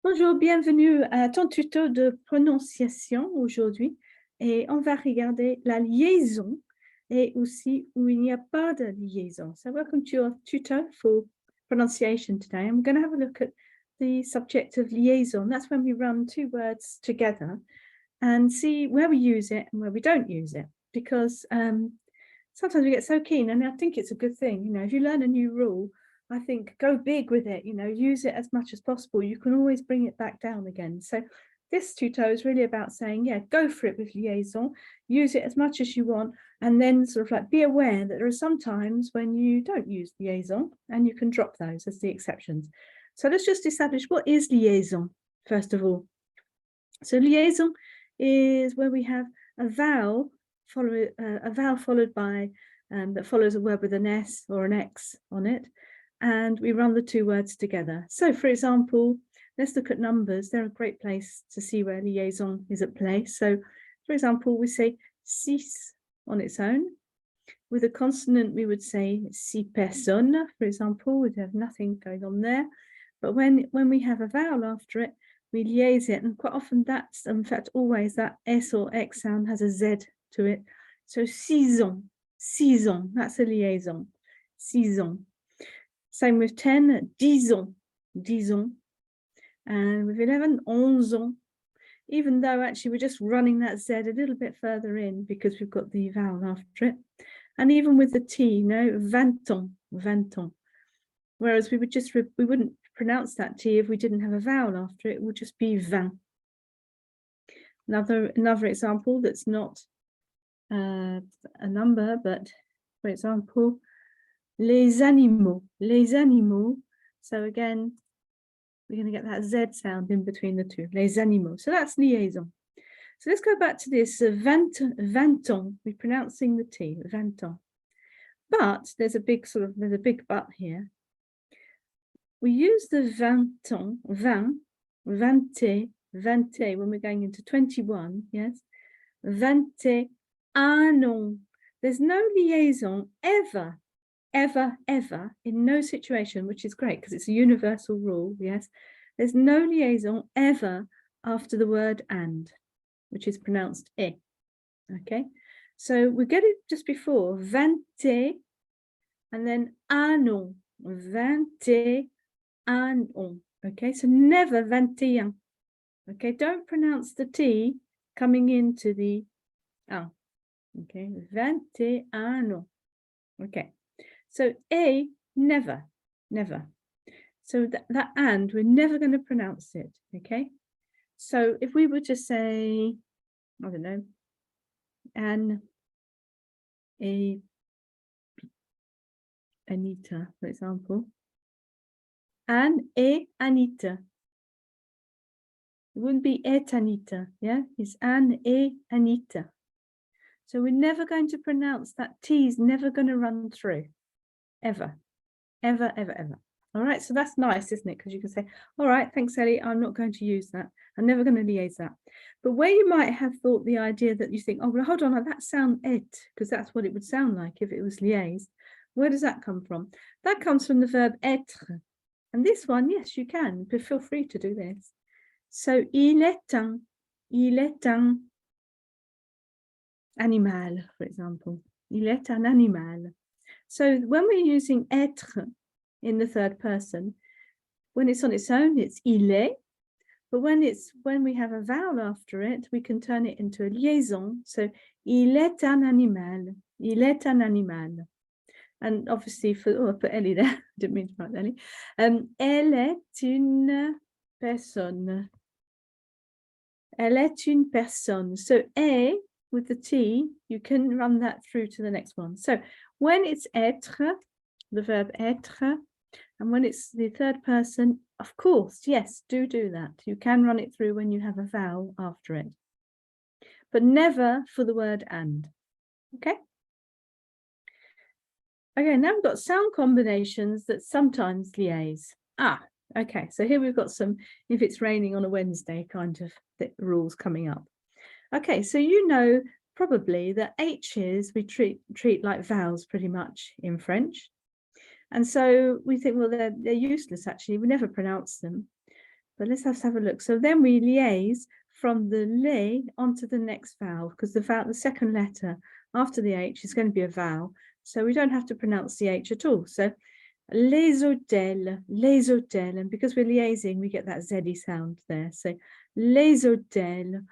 Bonjour, bienvenue à ton tuto de prononciation aujourd'hui et on va regarder la liaison et aussi où il n'y a pas de liaison. So welcome to your tuto for pronunciation today. I'm going to have a look at the subject of liaison. That's when we run two words together and see where we use it and where we don't use it, because sometimes we get so keen, and I think it's a good thing. If you learn a new rule, I think go big with it, use it as much as possible. You can always bring it back down again. So this tuto is really about saying, yeah, go for it with liaison, use it as much as you want, and then sort of like be aware that there are some times when you don't use liaison and you can drop those as the exceptions. So let's just establish what is liaison, first of all. So liaison is where we have a vowel followed by that follows a word with an S or an X on it, and we run the two words together. So for example, let's look at numbers. They're a great place to see where liaison is at play. So for example, we say six on its own. With a consonant, we would say six personnes, for example. We'd have nothing going on there. But when we have a vowel after it, we liaise it, and quite often that's, in fact, always that S or X sound has a Z to it. So six ans, that's a liaison, six ans. Same with 10, dix ans. And with 11, onze ans, even though actually we're just running that Z a little bit further in because we've got the vowel after it. And even with the T, vingt ans. Whereas we wouldn't pronounce that T if we didn't have a vowel after it. It would just be vingt. Another example that's not a number, but for example, les animaux. So again, we're going to get that Z sound in between the two, les animaux. So that's liaison. So let's go back to this vingt ans. We're pronouncing the T, vingt ans. But there's a big but here. We use the vingt ans, vingt, when we're going into 21, yes? 21 ans. There's no liaison ever, in no situation, which is great because it's a universal rule, yes? There's no liaison ever after the word and, which is pronounced e, okay? So we get it just before, vingt, and then un an, vingt an, okay? So never 21, okay? Don't pronounce the T coming into the un, okay? 21 ans, okay? So a, never. So that and, we're never going to pronounce it, okay? So if we were to say, I don't know, Anita, for example. Anne et Anita. It wouldn't be et Anita, yeah? It's Anne et Anita. So we're never going to pronounce that T is never going to run through, ever. All right, so that's nice, isn't it? Because you can say, all right, thanks, Ellie, I'm not going to use that. I'm never going to liaise that. But where you might have thought the idea that you think, oh, well, hold on, that sound et, because that's what it would sound like if it was liaise. Where does that come from? That comes from the verb être. And this one, yes, you can, but feel free to do this. So, il est un animal, for example. Il est un animal. So when we're using être in the third person, when it's on its own, it's il est. But when we have a vowel after it, we can turn it into a liaison. So, il est un animal. Il est un animal. And obviously, I put Ellie there. Didn't mean to write Ellie. Elle est une personne. Elle est une personne. So a with the T, you can run that through to the next one. So when it's être, the verb être, and when it's the third person, of course, yes, do that. You can run it through when you have a vowel after it, but never for the word and. Okay. Okay, now we've got sound combinations that sometimes liaise. Okay, so here we've got some, if it's raining on a Wednesday, kind of rules coming up. Okay, so you know probably that H's we treat like vowels pretty much in French. And so we think, well, they're useless, actually. We never pronounce them. But let's have a look. So then we liaise from the le onto the next vowel, because the second letter after the H is going to be a vowel. So we don't have to pronounce the H at all. So les hôtels, and because we're liaising, we get that Z-y sound there. So les hôtels,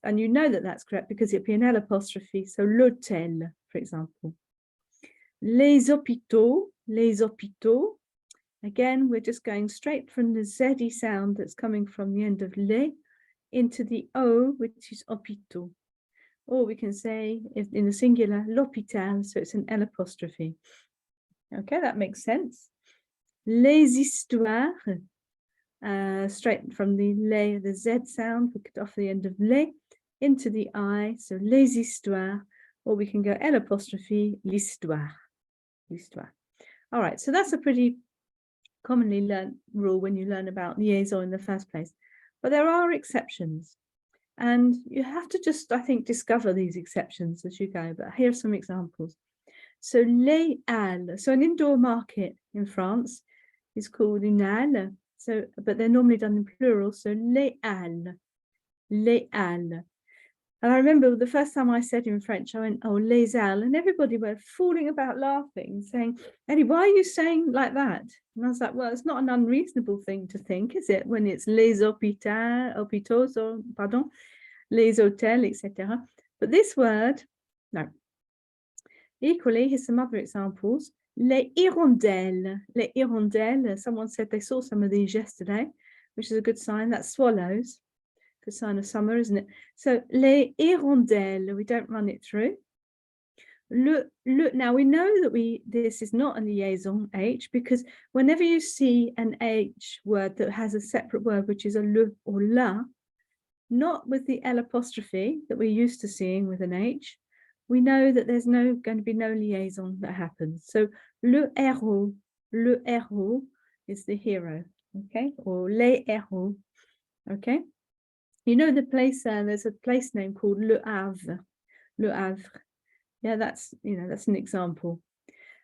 and you know that that's correct because it'd be an L apostrophe. So l'hôtel, for example. Les hôpitaux. Again, we're just going straight from the Z-y sound that's coming from the end of le into the O, which is hôpitaux. Or we can say, in the singular, l'hôpital, so it's an L apostrophe. Okay, that makes sense. Les histoires, straight from the Z sound, we cut off the end of le into the I, so les histoires, or we can go L apostrophe, l'histoire. All right, so that's a pretty commonly learned rule when you learn about liaison in the first place. But there are exceptions. And you have to just, I think, discover these exceptions as you go. But here are some examples. So les halles. So an indoor market in France is called une halle. So, but they're normally done in plural. So les halles. Les halles. And I remember the first time I said in French, I went, oh, les halles. And everybody were falling about laughing, saying, Eddie, why are you saying like that? And I was like, well, it's not an unreasonable thing to think, is it? When it's les hôpitaux, or, pardon, les hôtels, etc. But this word, no. Equally, here's some other examples. Les hirondelles. Les hirondelles. Someone said they saw some of these yesterday, which is a good sign. That's swallows. Good sign of summer, isn't it? So, les hirondelles. We don't run it through. Now we know that this is not a liaison H, because whenever you see an H word that has a separate word, which is a le or la, not with the L apostrophe that we're used to seeing with an H, we know that there's going to be no liaison that happens. So le héros is the hero, okay, or les héros, okay. You know the place, there's a place name called Le Havre. Yeah, that's an example.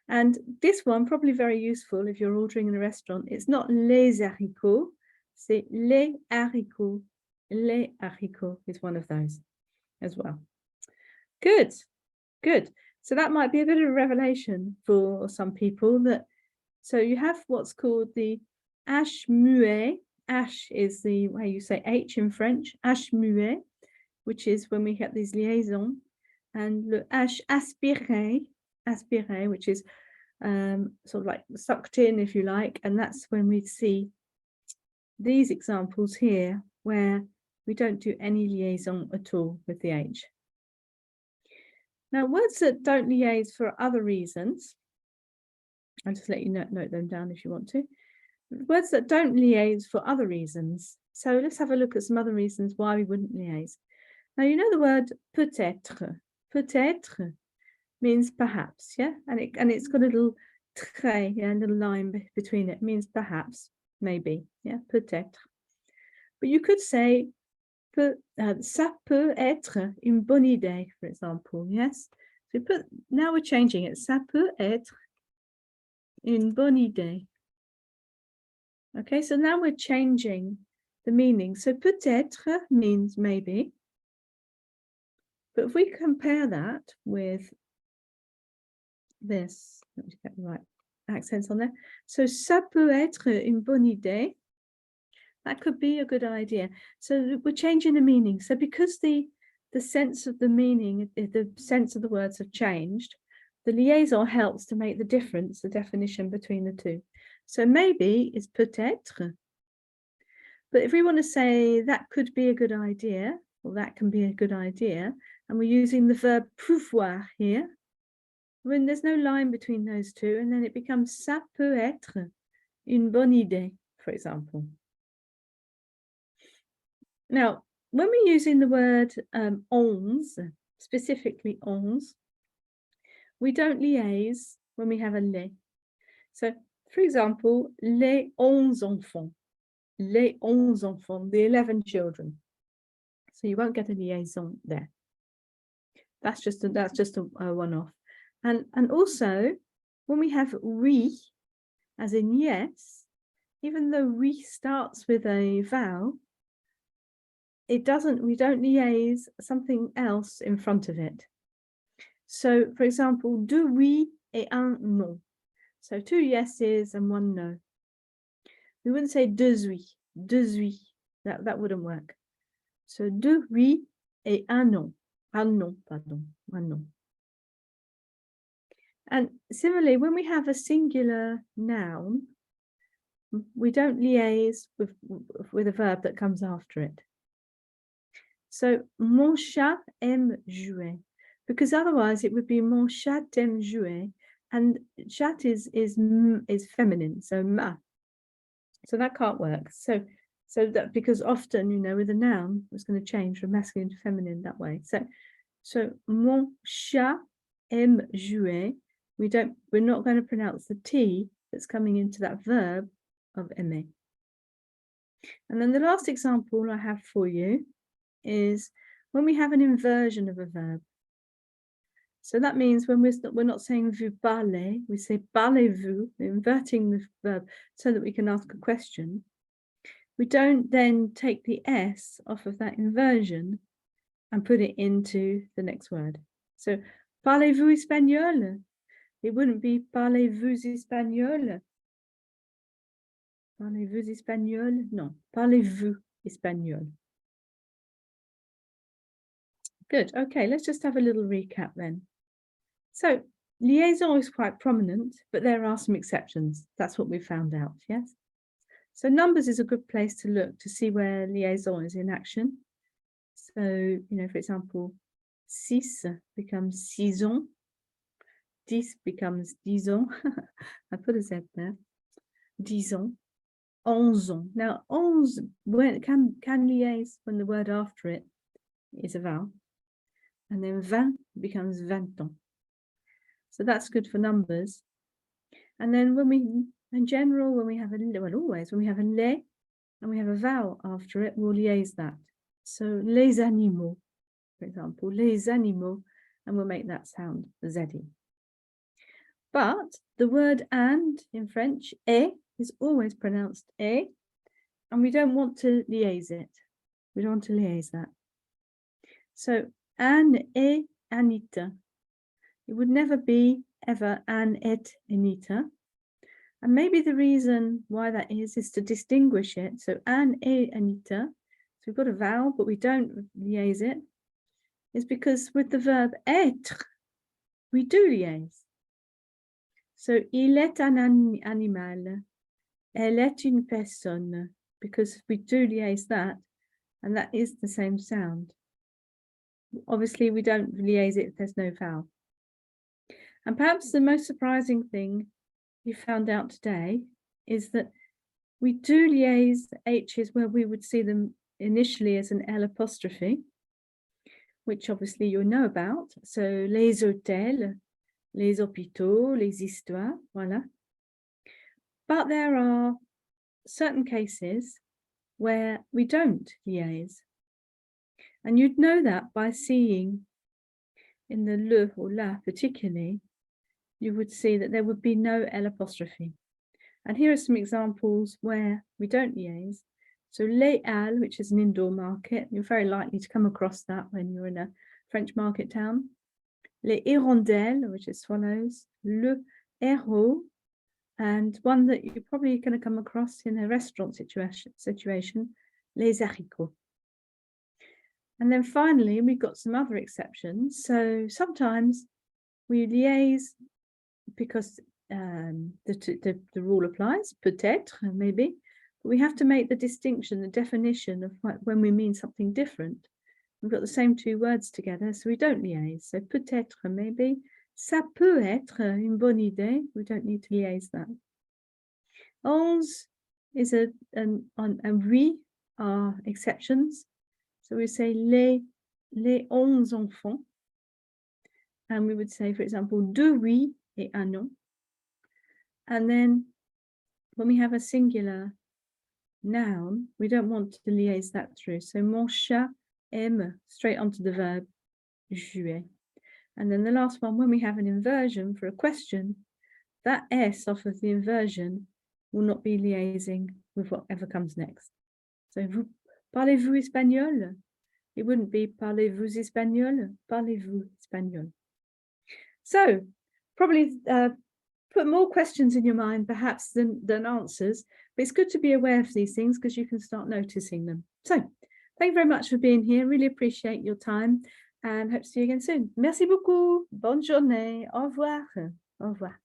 And this one, probably very useful if you're ordering in a restaurant. It's not les haricots, c'est les haricots. Les haricots is one of those as well. Good. So that might be a bit of a revelation for some people. So you have what's called the H muet. H is the way you say H in French. H muet, which is when we get these liaisons. And le H aspiré, which is sort of like sucked in, if you like. And that's when we see these examples here where we don't do any liaison at all with the H. Now, words that don't liaise for other reasons, I'll just let you note them down if you want to. Words that don't liaise for other reasons. So let's have a look at some other reasons why we wouldn't liaise. Now, you know the word peut-être. Peut-être means perhaps, yeah? And it's got a little trait, yeah, a little line between it. It means perhaps, maybe, yeah, peut-être. But you could say, ça peut être une bonne idée, for example, yes? So now we're changing it. Ça peut être une bonne idée. Okay, so now we're changing the meaning. So peut-être means maybe. But if we compare that with this, let me get the right accents on there. So ça peut être une bonne idée. That could be a good idea. So we're changing the meaning. So because the sense of the meaning, the sense of the words have changed, the liaison helps to make the difference, the definition between the two. So maybe is peut-être. But if we want to say that could be a good idea, or that can be a good idea, and we're using the verb pouvoir here, when there's no line between those two, and then it becomes ça peut être une bonne idée, for example. Now, when we're using the word onze, specifically onze, we don't liaise when we have a les. So, for example, les 11 enfants. Les 11 enfants, the 11 children. So you won't get a liaison there. That's just a one-off. And also, when we have oui, as in yes, even though we starts with a vowel, we don't liaise something else in front of it. So, for example, deux oui et un non. So 2 yeses and 1 no. We wouldn't say deux oui. That wouldn't work. So deux oui et un non. Un non, pardon, un non. And similarly, when we have a singular noun, we don't liaise with a verb that comes after it. So mon chat aime jouer, because otherwise it would be mon chat aime jouer, and chat is feminine, so ma. So that can't work. So that, because often, with a noun, it's going to change from masculine to feminine that way. So mon chat aime jouer. We're not going to pronounce the T that's coming into that verb of aimer. And then the last example I have for you is when we have an inversion of a verb. So that means when we're not saying vous parlez, we say parlez-vous, inverting the verb so that we can ask a question. We don't then take the S off of that inversion and put it into the next word. So parlez-vous espagnol? It wouldn't be parlez-vous espagnol? Parlez-vous espagnol? No, parlez-vous espagnol. Good. Okay, let's just have a little recap then. So liaison is quite prominent, but there are some exceptions. That's what we found out, yes? So numbers is a good place to look to see where liaison is in action. So, for example, 6 becomes 6 ans, 10 becomes 10 ans. I put a Z there. 10 ans, 11 ans. Now, 11 can liaise when the word after it is a vowel. And then 20 becomes 20 ans. So that's good for numbers. And then in general, when we have when we have a les and we have a vowel after it, we'll liaise that. So les animaux, for example, les animaux, and we'll make that sound zeddy. But the word and in French, et, is always pronounced et, and we don't want to liaise it. We don't want to liaise that. So Anne et Anita. It would never be ever Anne et Anita. And maybe the reason why that is to distinguish it. So Anne et Anita, so we've got a vowel, but we don't liaise it, is because with the verb être, we do liaise. So il est un animal, elle est une personne, because we do liaise that, and that is the same sound. Obviously, we don't liaise it if there's no vowel. And perhaps the most surprising thing we found out today is that we do liaise H's where we would see them initially as an L apostrophe, which obviously you'll know about. So les hôtels, les hôpitaux, les histoires, voilà. But there are certain cases where we don't liaise. And you'd know that by seeing in the le or la particularly, you would see that there would be no L apostrophe. And here are some examples where we don't liaise. So les halles, which is an indoor market, you're very likely to come across that when you're in a French market town. Les hirondelles, which is swallows. Le héros, and one that you're probably going to come across in a restaurant situation, les haricots. And then finally, we've got some other exceptions. So sometimes we liaise because the rule applies, peut-être, maybe, but we have to make the distinction, the definition of when we mean something different. We've got the same two words together, so we don't liaise. So peut-être, maybe, ça peut être une bonne idée. We don't need to liaise that. Onze is and we are exceptions. So we say les 11 enfants. And we would say, for example, deux oui et un non. And then when we have a singular noun, we don't want to liaise that through. So mon chat aime, straight onto the verb jouer. And then the last one, when we have an inversion for a question, that S off of the inversion will not be liaising with whatever comes next. So, parlez-vous espagnol? It wouldn't be parlez-vous espagnol? Parlez-vous espagnol? So, probably put more questions in your mind perhaps than answers, but it's good to be aware of these things because you can start noticing them. So, thank you very much for being here. Really appreciate your time and hope to see you again soon. Merci beaucoup. Bonne journée. Au revoir. Au revoir.